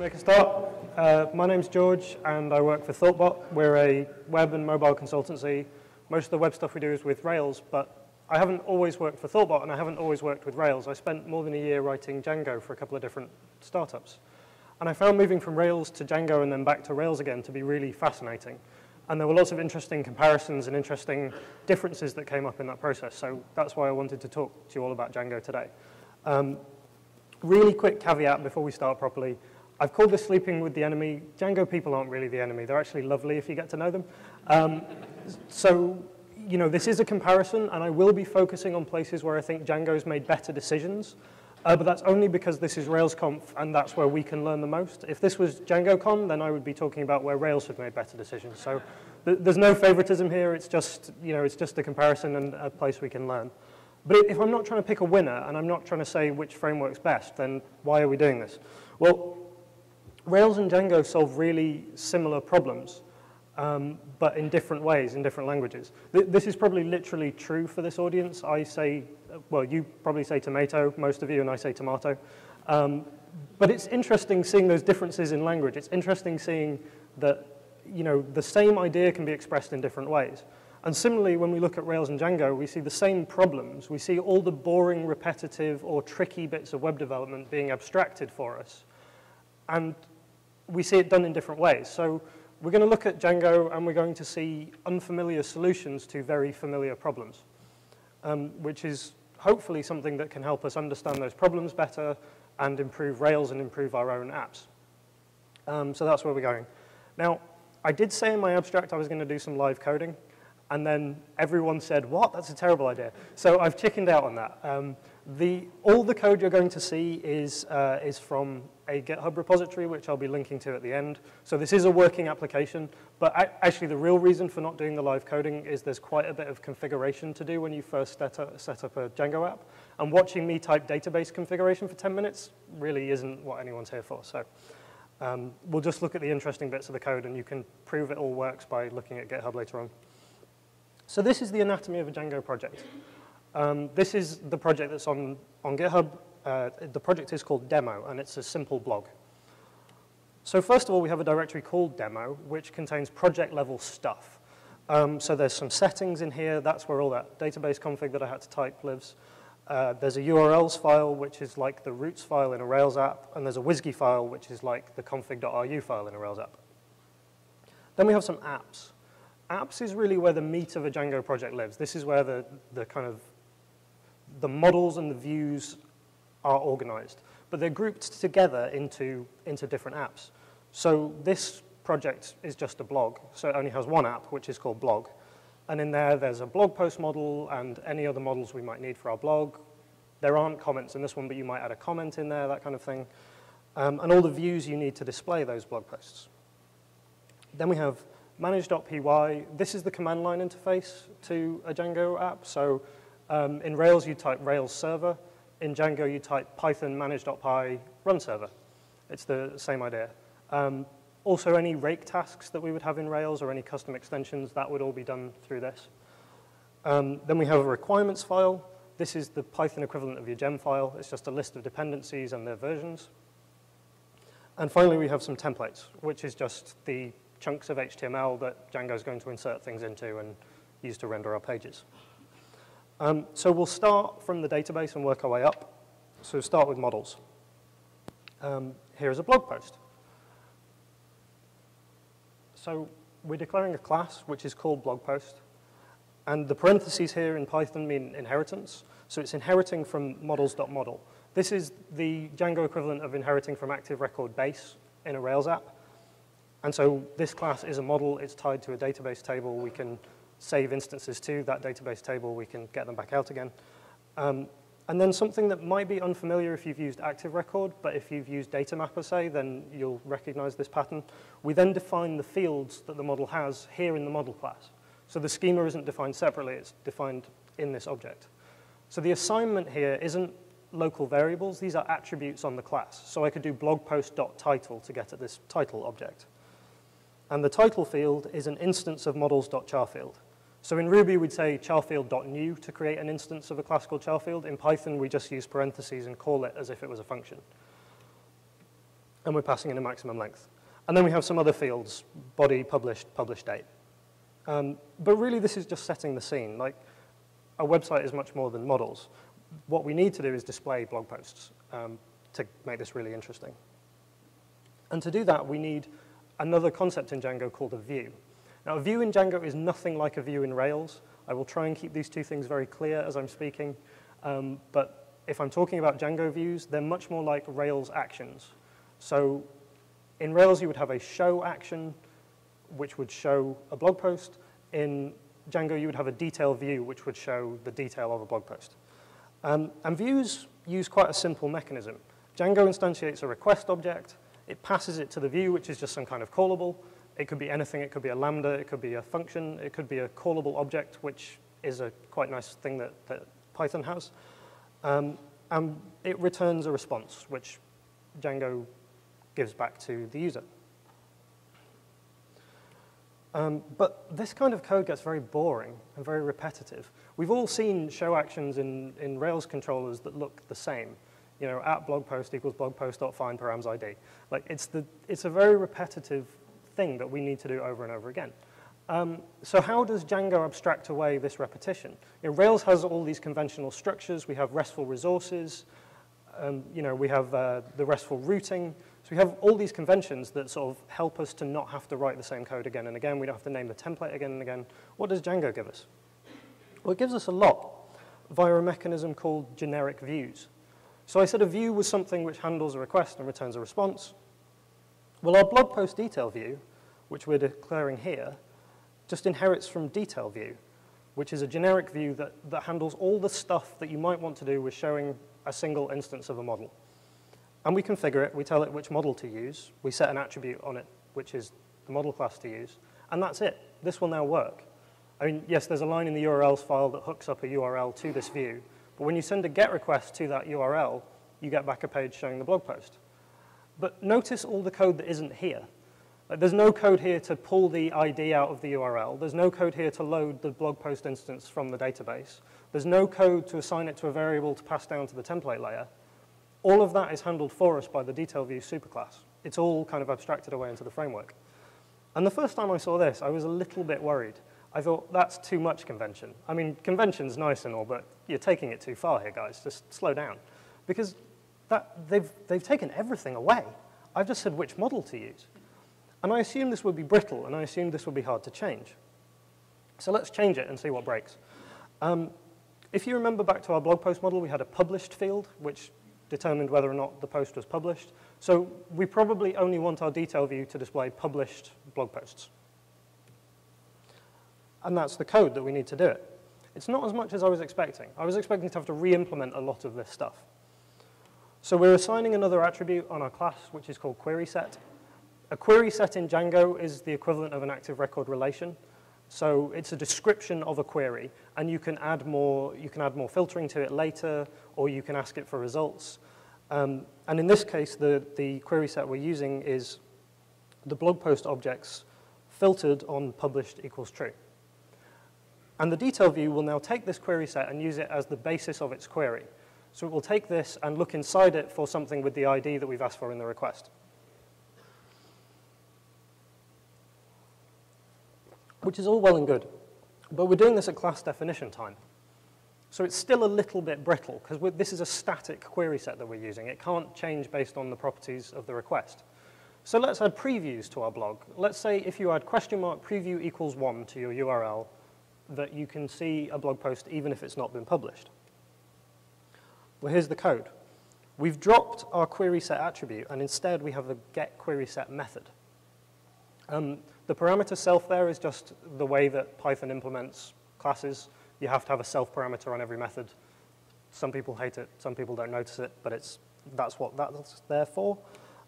make a start. My name's George, and I work for Thoughtbot. We're a web and mobile consultancy. Most of the web stuff we do is with Rails, but I haven't always worked for Thoughtbot, and I haven't always worked with Rails. I spent more than a year writing Django for a couple of different startups. And I found moving from Rails to Django and then back to Rails again to be really fascinating. And there were lots of interesting comparisons and interesting differences that came up in that process. So that's why I wanted to talk to you all about Django today. Really quick caveat before we start properly. I've called this sleeping with the enemy. Django people aren't really the enemy. They're actually lovely if you get to know them. So, you know, this is a comparison, and I will be focusing on places where I think Django's made better decisions. But that's only because this is RailsConf, and that's where we can learn the most. If this was DjangoCon, then I would be talking about where Rails have made better decisions. So there's no favoritism here. It's just, you know, it's just a comparison and a place we can learn. But if I'm not trying to pick a winner, and I'm not trying to say which framework's best, then why are we doing this? Well, Rails and Django solve really similar problems, but in different ways, in different languages. This is probably literally true for this audience. I say, well, you probably say tomato, most of you, and I say tomato. But it's interesting seeing those differences in language. It's interesting seeing that, you know, the same idea can be expressed in different ways. And similarly, when we look at Rails and Django, we see the same problems. We see all the boring, repetitive, or tricky bits of web development being abstracted for us. And we see it done in different ways. So we're going to look at Django, and we're going to see unfamiliar solutions to very familiar problems, which is hopefully something that can help us understand those problems better and improve Rails and improve our own apps. So that's where we're going. Now, I did say in my abstract I was going to do some live coding. And then everyone said, what? That's a terrible idea. So I've chickened out on that. All the code you're going to see is from a GitHub repository, which I'll be linking to at the end. So this is a working application. But actually, the real reason for not doing the live coding is there's quite a bit of configuration to do when you first set up a Django app. And watching me type database configuration for 10 minutes really isn't what anyone's here for. So we'll just look at the interesting bits of the code, and you can prove it all works by looking at GitHub later on. So this is the anatomy of a Django project. This is the project that's on GitHub. The project is called Demo, and it's a simple blog. So first of all, we have a directory called Demo, which contains project-level stuff. So there's some settings in here. That's where all that database config that I had to type lives. There's a URLs file, which is like the roots file in a Rails app. And there's a WSGI file, which is like the config.ru file in a Rails app. Then we have some apps. Apps is really where the meat of a Django project lives. This is where the kind of the models and the views are organized. But they're grouped together into different apps. So this project is just a blog. So it only has one app, which is called blog. And in there's a blog post model and any other models we might need for our blog. There aren't comments in this one, but you might add a comment in there, that kind of thing. And all the views you need to display those blog posts. Then we have manage.py. This is the command line interface to a Django app. So in Rails, you type Rails server. In Django, you type Python manage.py run server. It's the same idea. Also, any rake tasks that we would have in Rails or any custom extensions, that would all be done through this. Then we have a requirements file. This is the Python equivalent of your gem file. It's just a list of dependencies and their versions. And finally, we have some templates, which is just the chunks of HTML that Django is going to insert things into and use to render our pages. So we'll start from the database and work our way up. So start with models. Here's a blog post. So we're declaring a class which is called blog post. And the parentheses here in Python mean inheritance. So it's inheriting from models.model. This is the Django equivalent of inheriting from active record base in a Rails app. And so this class is a model. It's tied to a database table. We can save instances to that database table. We can get them back out again. And then something that might be unfamiliar if you've used active record, but if you've used data mapper, say, then you'll recognize this pattern. We then define the fields that the model has here in the model class. So the schema isn't defined separately. It's defined in this object. So the assignment here isn't local variables. These are attributes on the class. So I could do blog post.title to get at this title object. And the title field is an instance of models.charfield. So in Ruby, we'd say charfield.new to create an instance of a class called charfield. In Python, we just use parentheses and call it as if it was a function. and we're passing in a maximum length. And then we have some other fields, body, published, publish date. But really, this is just setting the scene. Like, a website is much more than models. What we need to do is display blog posts to make this really interesting. And to do that, we need another concept in Django called a view. Now, a view in Django is nothing like a view in Rails. I will try and keep these two things very clear as I'm speaking. But if I'm talking about Django views, they're much more like Rails actions. So in Rails, you would have a show action, which would show a blog post. In Django, you would have a detail view, which would show the detail of a blog post. And views use quite a simple mechanism. Django instantiates a request object. It passes it to the view, which is just some kind of callable. It could be anything. It could be a lambda. It could be a function. It could be a callable object, which is a quite nice thing that Python has. And it returns a response, which Django gives back to the user. But this kind of code gets very boring and very repetitive. We've all seen show actions in Rails controllers that look the same. You know, at blog post equals blog post.find params ID. Like, it's a very repetitive thing that we need to do over and over again. So how does Django abstract away this repetition? You know, Rails has all these conventional structures. We have RESTful resources. You know, we have the RESTful routing. So we have all these conventions that sort of help us to not have to write the same code again and again. We don't have to name the template again and again. What does Django give us? Well, it gives us a lot via a mechanism called generic views. So I said a view was something which handles a request and returns a response. Well, our blog post detail view, which we're declaring here, just inherits from detail view, which is a generic view that handles all the stuff that you might want to do with showing a single instance of a model. And we configure it. We tell it which model to use. We set an attribute on it, which is the model class to use. And that's it. This will now work. I mean, yes, there's a line in the URLs file that hooks up a URL to this view. But when you send a GET request to that URL, you get back a page showing the blog post. But notice all the code that isn't here. Like, there's no code here to pull the ID out of the URL. There's no code here to load the blog post instance from the database. There's no code to assign it to a variable to pass down to the template layer. All of that is handled for us by the detail view superclass. It's all kind of abstracted away into the framework. And the first time I saw this, I was a little bit worried. I thought, that's too much convention. I mean, convention's nice and all, but you're taking it too far here, guys. Just slow down. Because they've taken everything away. I've just said which model to use. And I assumed this would be brittle, and I assumed this would be hard to change. So let's change it and see what breaks. If you remember back to our blog post model, we had a published field, which determined whether or not the post was published. So we probably only want our detail view to display published blog posts. And that's the code that we need to do it. It's not as much as I was expecting. I was expecting to have to re-implement a lot of this stuff. So we're assigning another attribute on our class, which is called query set. A query set in Django is the equivalent of an active record relation. So it's a description of a query, and you can add more filtering to it later, or you can ask it for results. And in this case, the query set we're using is the blog post objects filtered on published equals true. And the detail view will now take this query set and use it as the basis of its query. So it will take this and look inside it for something with the ID that we've asked for in the request. Which is all well and good. But we're doing this at class definition time. So it's still a little bit brittle, because this is a static query set that we're using. It can't change based on the properties of the request. So let's add previews to our blog. Let's say if you add $preview equals 1 to your URL, that you can see a blog post even if it's not been published. Well, here's the code. We've dropped our query set attribute, and instead we have a get query set method. The parameter self there is just the way that Python implements classes. You have to have a self parameter on every method. Some people hate it, some people don't notice it, but that's what that's there for.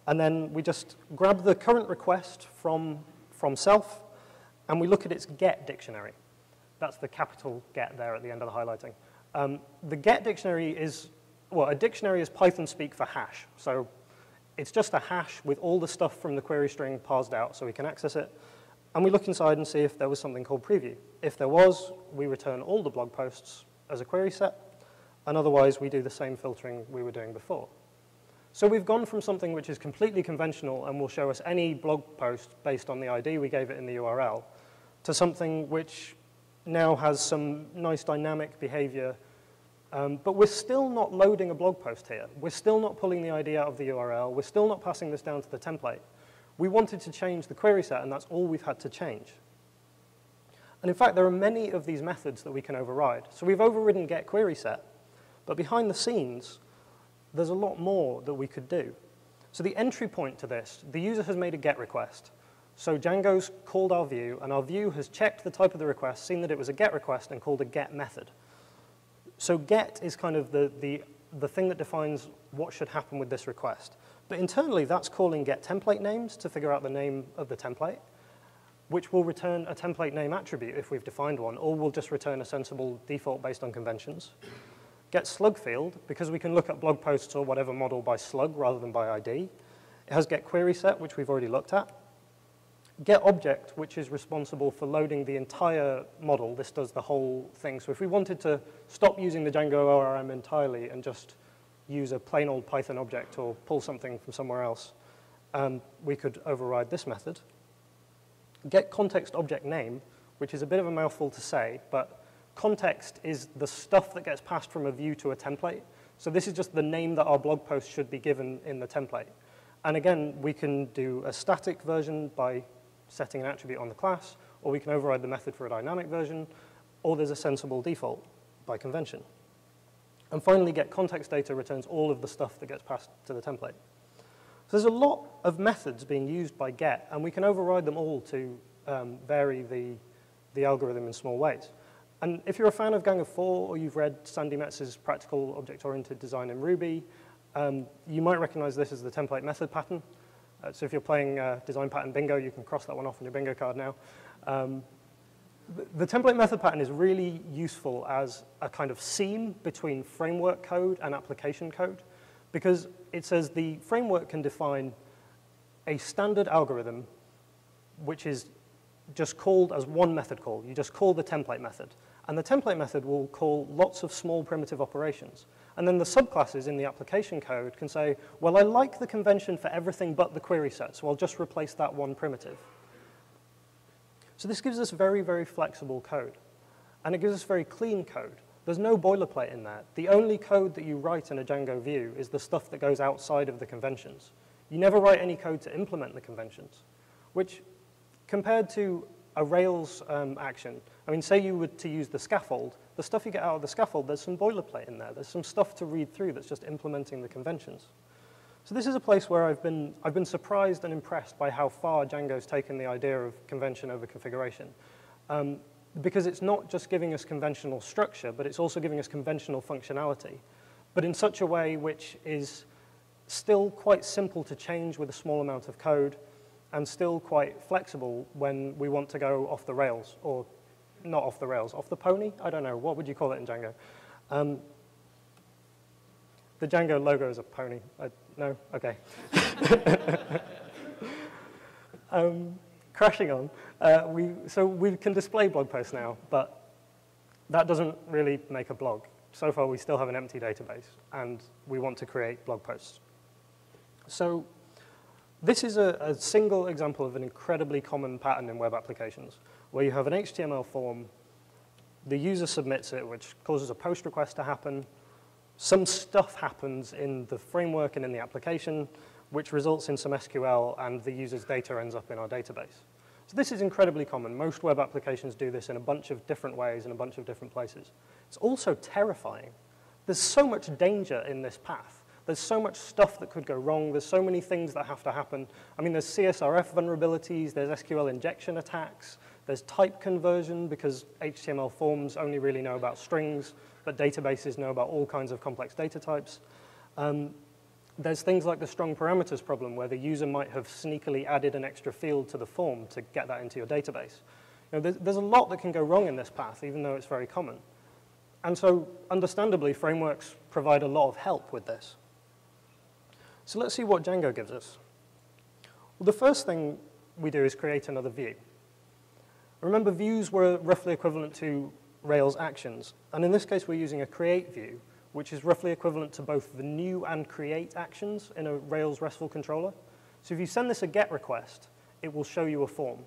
And then we just grab the current request from self, and we look at its get dictionary. That's the capital get there at the end of the highlighting. The get dictionary is, well, a dictionary is Python speak for hash. So it's just a hash with all the stuff from the query string parsed out so we can access it. And we look inside and see if there was something called preview. If there was, we return all the blog posts as a query set. And otherwise, we do the same filtering we were doing before. So we've gone from something which is completely conventional and will show us any blog post based on the ID we gave it in the URL, to something which now has some nice dynamic behavior, but we're still not loading a blog post here. We're still not pulling the ID out of the URL. We're still not passing this down to the template. We wanted to change the query set, and that's all we've had to change. And in fact, there are many of these methods that we can override. So we've overridden getQuerySet, but behind the scenes, there's a lot more that we could do. So the entry point to this, the user has made a GET request. So Django's called our view, and our view has checked the type of the request, seen that it was a GET request, and called a GET method. So GET is kind of the thing that defines what should happen with this request. But internally, that's calling getTemplate names to figure out the name of the template, which will return a template name attribute if we've defined one, or will just return a sensible default based on conventions. GetSlug field, because we can look at blog posts or whatever model by slug rather than by ID. It has getQuerySet, which we've already looked at. GetObject, which is responsible for loading the entire model. This does the whole thing. So if we wanted to stop using the Django ORM entirely and just use a plain old Python object or pull something from somewhere else, we could override this method. GetContextObjectName, which is a bit of a mouthful to say, but context is the stuff that gets passed from a view to a template. So this is just the name that our blog post should be given in the template. And again, we can do a static version by setting an attribute on the class, or we can override the method for a dynamic version, or there's a sensible default by convention. And finally, getContextData returns all of the stuff that gets passed to the template. So there's a lot of methods being used by get, and we can override them all to vary the algorithm in small ways. And if you're a fan of Gang of 4, or you've read Sandy Metz's Practical Object-Oriented Design in Ruby, you might recognize this as the template method pattern. So if you're playing design pattern bingo, you can cross that one off on your bingo card now. The template method pattern is really useful as a kind of seam between framework code and application code, because it says the framework can define a standard algorithm which is just called as one method call. You just call the template method. And the template method will call lots of small primitive operations. And then the subclasses in the application code can say, well, I like the convention for everything but the query set, so I'll just replace that one primitive. So this gives us very, very flexible code. And it gives us very clean code. There's no boilerplate in there. The only code that you write in a Django view is the stuff that goes outside of the conventions. You never write any code to implement the conventions, which compared to a Rails action, I mean, say you were to use the scaffold, the stuff you get out of the scaffold, there's some boilerplate in there. There's some stuff to read through that's just implementing the conventions. So this is a place where I've been surprised and impressed by how far Django's taken the idea of convention over configuration. Because it's not just giving us conventional structure, but it's also giving us conventional functionality, but in such a way which is still quite simple to change with a small amount of code, and still quite flexible when we want to go off the rails, or not off the rails, off the pony? I don't know, what would you call it in Django? The Django logo is a pony. No? Okay. Crashing on. So we can display blog posts now, but that doesn't really make a blog. So far, we still have an empty database, and we want to create blog posts. So this is a single example of an incredibly common pattern in web applications, where you have an HTML form, the user submits it, which causes a post request to happen. Some stuff happens in the framework and in the application, which results in some SQL, and the user's data ends up in our database. So this is incredibly common. Most web applications do this in a bunch of different ways in a bunch of different places. It's also terrifying. There's so much danger in this path. There's so much stuff that could go wrong. There's so many things that have to happen. I mean, there's CSRF vulnerabilities. There's SQL injection attacks. There's type conversion, because HTML forms only really know about strings, but databases know about all kinds of complex data types. There's things like the strong parameters problem, where the user might have sneakily added an extra field to the form to get that into your database. You know, there's a lot that can go wrong in this path, even though it's very common. And so, understandably, frameworks provide a lot of help with this. So let's see what Django gives us. Well, the first thing we do is create another view. Remember, views were roughly equivalent to Rails actions. And in this case, we're using a create view, which is roughly equivalent to both the new and create actions in a Rails RESTful controller. So if you send this a GET request, it will show you a form.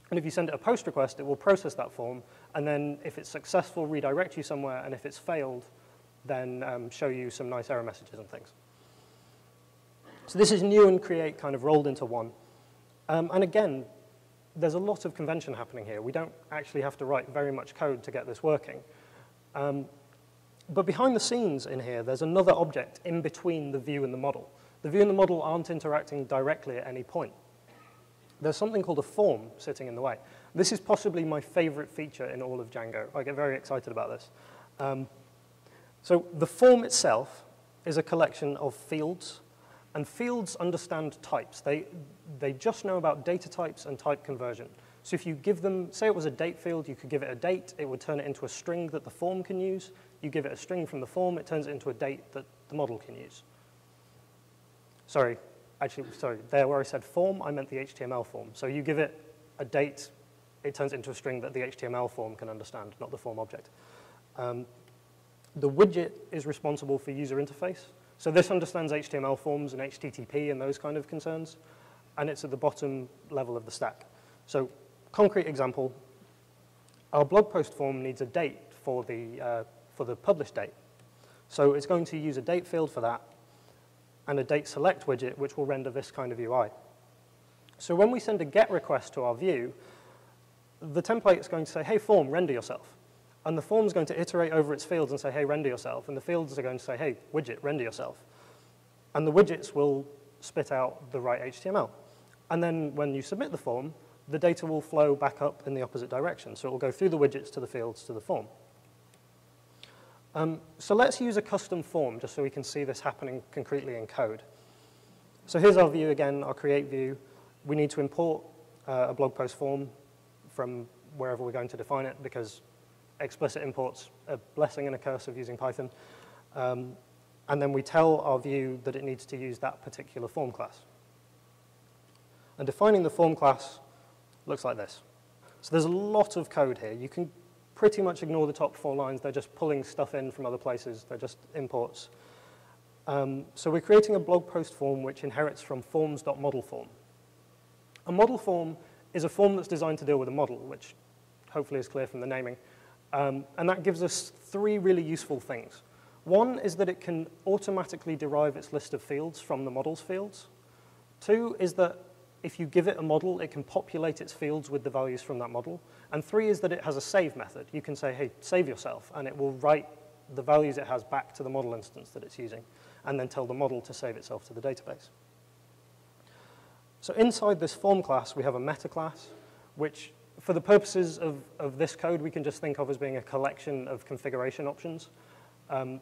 And if you send it a POST request, it will process that form, and then if it's successful, redirect you somewhere, and if it's failed, then show you some nice error messages and things. So this is new and create kind of rolled into one. And again, there's a lot of convention happening here. We don't actually have to write very much code to get this working. But behind the scenes in here, there's another object in between the view and the model. The view and the model aren't interacting directly at any point. There's something called a form sitting in the way. This is possibly my favorite feature in all of Django. I get very excited about this. So the form itself is a collection of fields, and fields understand types. They just know about data types and type conversion. So if you give them, say it was a date field, you could give it a date, it would turn it into a string that the form can use. You give it a string from the form, it turns it into a date that the model can use. Sorry, there where I said form, I meant the HTML form. So you give it a date, it turns it into a string that the HTML form can understand, not the form object. The widget is responsible for user interface. So this understands HTML forms and HTTP and those kind of concerns, and it's at the bottom level of the stack. So concrete example, our blog post form needs a date for the publish date. So it's going to use a date field for that and a date select widget, which will render this kind of UI. So when we send a GET request to our view, the template is going to say, hey, form, render yourself. And the form is going to iterate over its fields and say, hey, render yourself. And the fields are going to say, hey, widget, render yourself. And the widgets will spit out the right HTML. And then when you submit the form, the data will flow back up in the opposite direction. So it will go through the widgets to the fields to the form. So let's use a custom form just so we can see this happening concretely in code. So here's our view again, our create view. We need to import a blog post form from wherever we're going to define it, because explicit imports a blessing and a curse of using Python. And then we tell our view that it needs to use that particular form class. And defining the form class looks like this. So there's a lot of code here. You can pretty much ignore the top 4 lines. They're just pulling stuff in from other places. They're just imports. So we're creating a blog post form which inherits from forms.modelForm. A model form is a form that's designed to deal with a model, which hopefully is clear from the naming. And that gives us 3 really useful things. One is that it can automatically derive its list of fields from the model's fields. 2 is that if you give it a model, it can populate its fields with the values from that model. And 3 is that it has a save method. You can say, hey, save yourself, and it will write the values it has back to the model instance that it's using, and then tell the model to save itself to the database. So inside this form class, we have a meta class, which for the purposes of this code, we can just think of as being a collection of configuration options.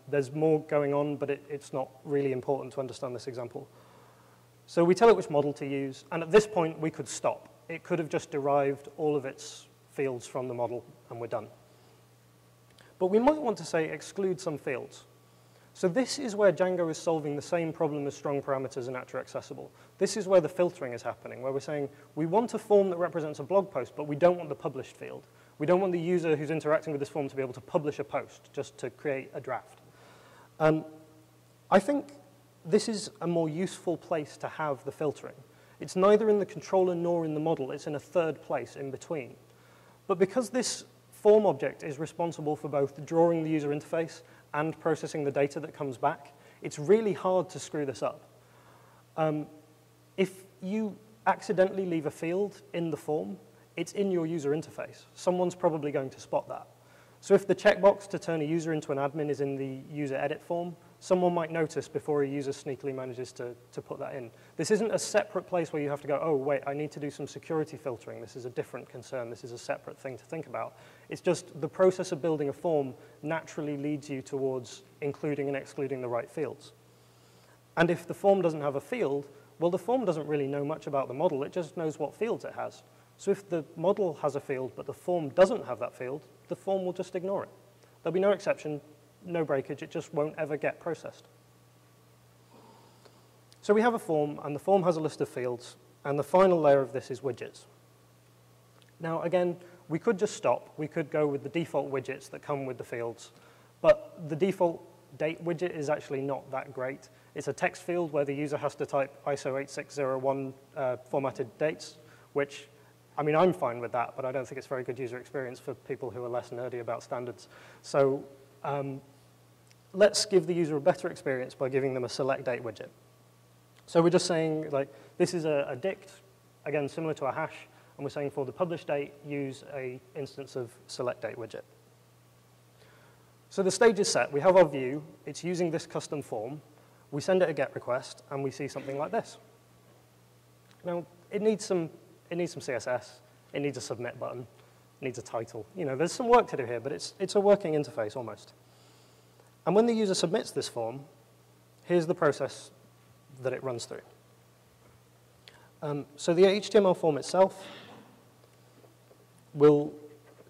There's more going on, but it's not really important to understand this example. So we tell it which model to use, and at this point, we could stop. It could have just derived all of its fields from the model, and we're done. But we might want to say exclude some fields. So this is where Django is solving the same problem as strong parameters and Actor accessible. This is where the filtering is happening, where we're saying we want a form that represents a blog post, but we don't want the published field. We don't want the user who's interacting with this form to be able to publish a post, just to create a draft. I think this is a more useful place to have the filtering. It's neither in the controller nor in the model. It's in a third place in between. But because this form object is responsible for both drawing the user interface and processing the data that comes back, it's really hard to screw this up. If you accidentally leave a field in the form, it's in your user interface. Someone's probably going to spot that. So if the checkbox to turn a user into an admin is in the user edit form, someone might notice before a user sneakily manages to put that in. This isn't a separate place where you have to go, oh, wait, I need to do some security filtering. This is a different concern. This is a separate thing to think about. It's just the process of building a form naturally leads you towards including and excluding the right fields. And if the form doesn't have a field, well, the form doesn't really know much about the model. It just knows what fields it has. So if the model has a field, but the form doesn't have that field, the form will just ignore it. There'll be no exception, no breakage. It just won't ever get processed. So we have a form, and the form has a list of fields, and the final layer of this is widgets. Now, again, we could just stop. We could go with the default widgets that come with the fields, but the default date widget is actually not that great. It's a text field where the user has to type ISO 8601 formatted dates, which, I mean, I'm fine with that, but I don't think it's very good user experience for people who are less nerdy about standards. So let's give the user a better experience by giving them a select date widget. So we're just saying, like, this is a dict, again, similar to a hash, and we're saying for the publish date, use a instance of select date widget. So the stage is set. We have our view. It's using this custom form. We send it a GET request, and we see something like this. Now, it needs some CSS. It needs a submit button. It needs a title. You know, there's some work to do here, but it's a working interface almost. And when the user submits this form, here's the process that it runs through. So the HTML form itself will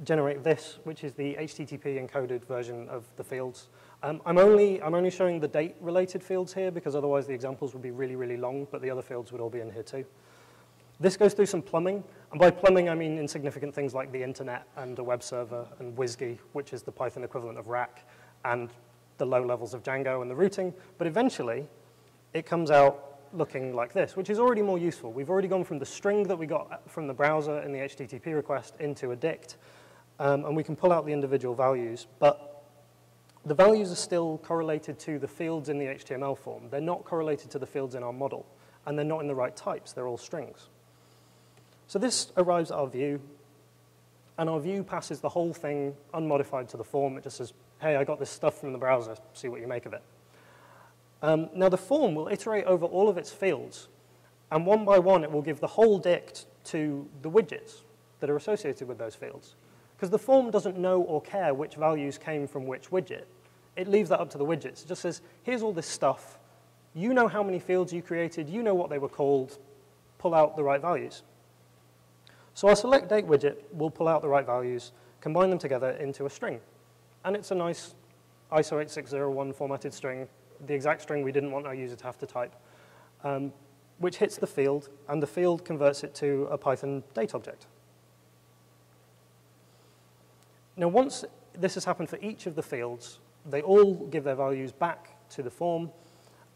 generate this, which is the HTTP encoded version of the fields. I'm only showing the date-related fields here because otherwise the examples would be really, really long, but the other fields would all be in here too. This goes through some plumbing, and by plumbing I mean insignificant things like the internet and a web server and WSGI, which is the Python equivalent of rack, and the low levels of Django and the routing, but eventually it comes out looking like this, which is already more useful. We've already gone from the string that we got from the browser in the HTTP request into a dict, and we can pull out the individual values, but the values are still correlated to the fields in the HTML form. They're not correlated to the fields in our model, and they're not in the right types. They're all strings. So this arrives at our view, and our view passes the whole thing unmodified to the form. It just says, hey, I got this stuff from the browser. See what you make of it. Now, the form will iterate over all of its fields, and one by one, it will give the whole dict to the widgets that are associated with those fields. Because the form doesn't know or care which values came from which widget. It leaves that up to the widgets. It just says, here's all this stuff. You know how many fields you created. You know what they were called. Pull out the right values. So our select date widget will pull out the right values, combine them together into a string. And it's a nice ISO 8601 formatted string, the exact string we didn't want our user to have to type, which hits the field, and the field converts it to a Python date object. Now, once this has happened for each of the fields, they all give their values back to the form,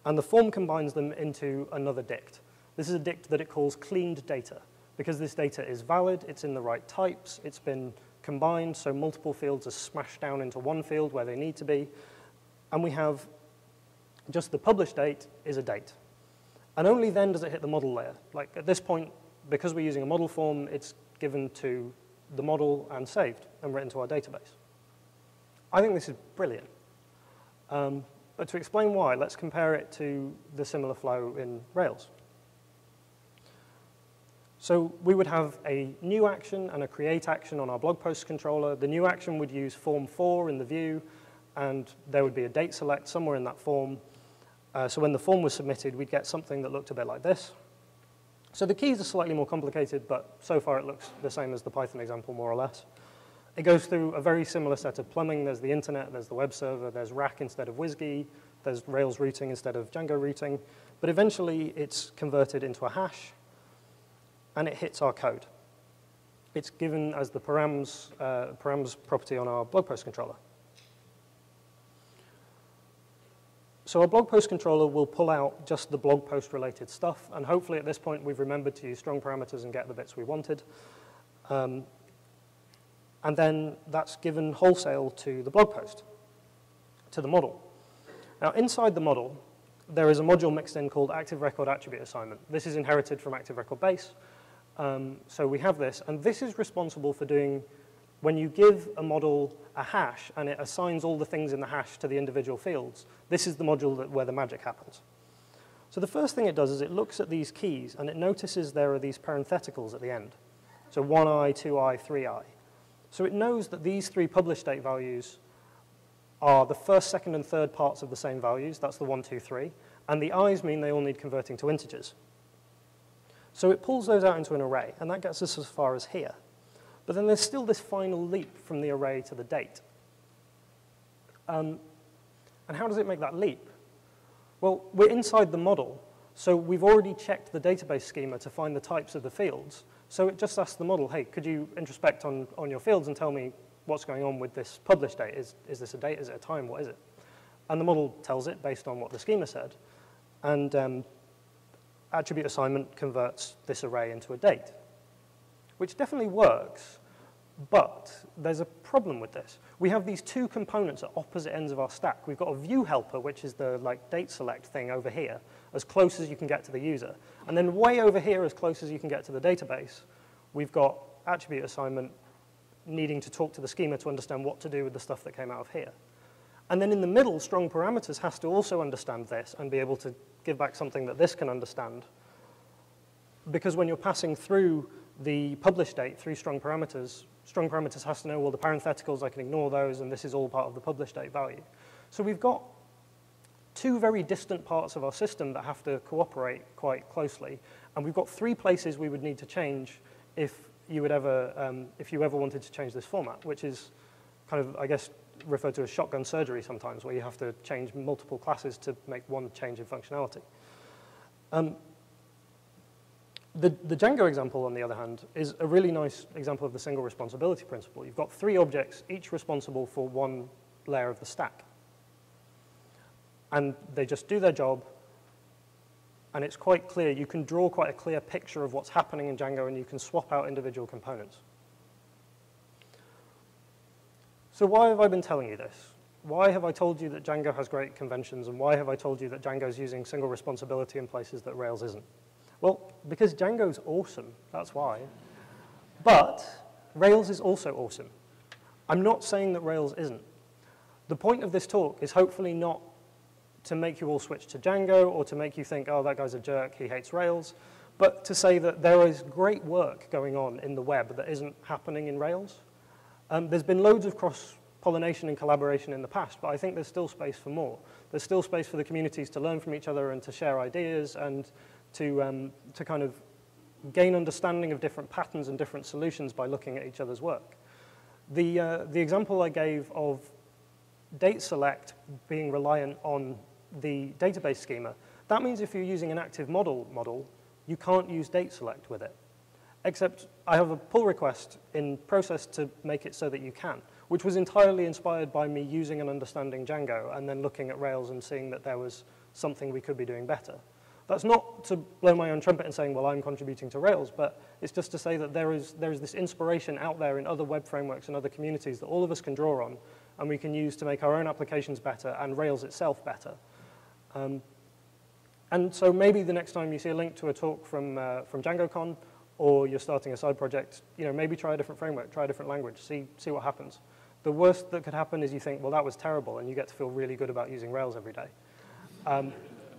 and the form combines them into another dict. This is a dict that it calls cleaned data, because this data is valid, it's in the right types, it's been combined, so multiple fields are smashed down into one field where they need to be, and we have just the publish date is a date. And only then does it hit the model layer. Like at this point, because we're using a model form, it's given to the model and saved and written to our database. I think this is brilliant. But to explain why, let's compare it to the similar flow in Rails. So we would have a new action and a create action on our blog post controller. The new action would use form 4 in the view, and there would be a date select somewhere in that form. So when the form was submitted, we'd get something that looked a bit like this. So the keys are slightly more complicated, but so far it looks the same as the Python example, more or less. It goes through a very similar set of plumbing. There's the internet, there's the web server, there's rack instead of WSGI, there's Rails routing instead of Django routing. But eventually, it's converted into a hash, and it hits our code. It's given as the params property on our blog post controller. So our blog post controller will pull out just the blog post related stuff, and hopefully at this point we've remembered to use strong parameters and get the bits we wanted. And then that's given wholesale to the blog post, to the model. Now inside the model, there is a module mixed in called Active Record Attribute Assignment. This is inherited from Active Record Base. So we have this, and this is responsible for doing, when you give a model a hash and it assigns all the things in the hash to the individual fields, this is the module where the magic happens. So the first thing it does is it looks at these keys and it notices there are these parentheticals at the end. So 1i, 2i, 3i. So it knows that these three publish date values are the first, second, and third parts of the same values. That's the 1, 2, 3. And the i's mean they all need converting to integers. So it pulls those out into an array, and that gets us as far as here. But then there's still this final leap from the array to the date. And how does it make that leap? Well, we're inside the model, so we've already checked the database schema to find the types of the fields. So it just asks the model, hey, could you introspect on your fields and tell me what's going on with this publish date? Is this a date? Is it a time? What is it? and the model tells it based on what the schema said. And attribute assignment converts this array into a date, which definitely works, but there's a problem with this. We have these two components at opposite ends of our stack. We've got a view helper, which is the date select thing over here, as close as you can get to the user. And then way over here, as close as you can get to the database, we've got attribute assignment needing to talk to the schema to understand what to do with the stuff that came out of here. And then in the middle, strong parameters has to also understand this and be able to give back something that this can understand. Because when you're passing through the publish date through strong parameters has to know, well, the parentheticals, I can ignore those, and this is all part of the publish date value. So we've got two very distant parts of our system that have to cooperate quite closely. And we've got three places we would need to change if you ever wanted to change this format, which is kind of, I guess, referred to as shotgun surgery sometimes, where you have to change multiple classes to make one change in functionality. The Django example, on the other hand, is a really nice example of the single responsibility principle. You've got three objects, each responsible for one layer of the stack. And they just do their job, and it's quite clear. You can draw quite a clear picture of what's happening in Django, and you can swap out individual components. So why have I been telling you this? Why have I told you that Django has great conventions, and why have I told you that Django's using single responsibility in places that Rails isn't? Well, because Django's awesome, that's why. But Rails is also awesome. I'm not saying that Rails isn't. The point of this talk is hopefully not to make you all switch to Django or to make you think, oh, that guy's a jerk, he hates Rails, but to say that there is great work going on in the web that isn't happening in Rails. There's been loads of cross-pollination and collaboration in the past, but I think there's still space for more. There's still space for the communities to learn from each other and to share ideas and to kind of gain understanding of different patterns and different solutions by looking at each other's work. The example I gave of date select being reliant on the database schema, that means if you're using an active model, you can't use date select with it. Except I have a pull request in process to make it so that you can, which was entirely inspired by me using and understanding Django and then looking at Rails and seeing that there was something we could be doing better. That's not to blow my own trumpet and saying, well, I'm contributing to Rails, but it's just to say that there is this inspiration out there in other web frameworks and other communities that all of us can draw on and we can use to make our own applications better and Rails itself better. And so maybe the next time you see a link to a talk from DjangoCon, or you're starting a side project, maybe try a different framework, try a different language, see what happens. The worst that could happen is you think, well, that was terrible, and you get to feel really good about using Rails every day.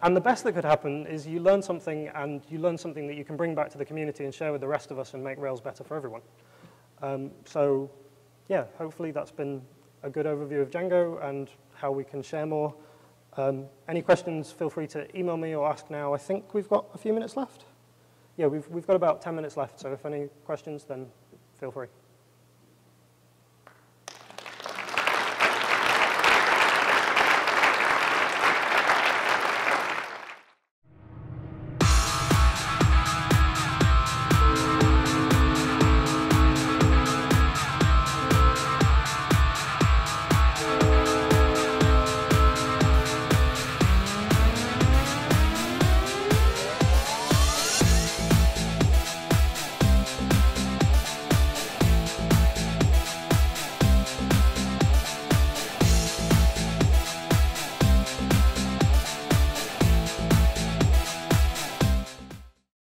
And the best that could happen is you learn something, and you learn something that you can bring back to the community and share with the rest of us and make Rails better for everyone. So yeah, hopefully that's been a good overview of Django and how we can share more. Any questions, feel free to email me or ask now. I think we've got a few minutes left. Yeah, we've got about 10 minutes left, so if any questions, then feel free.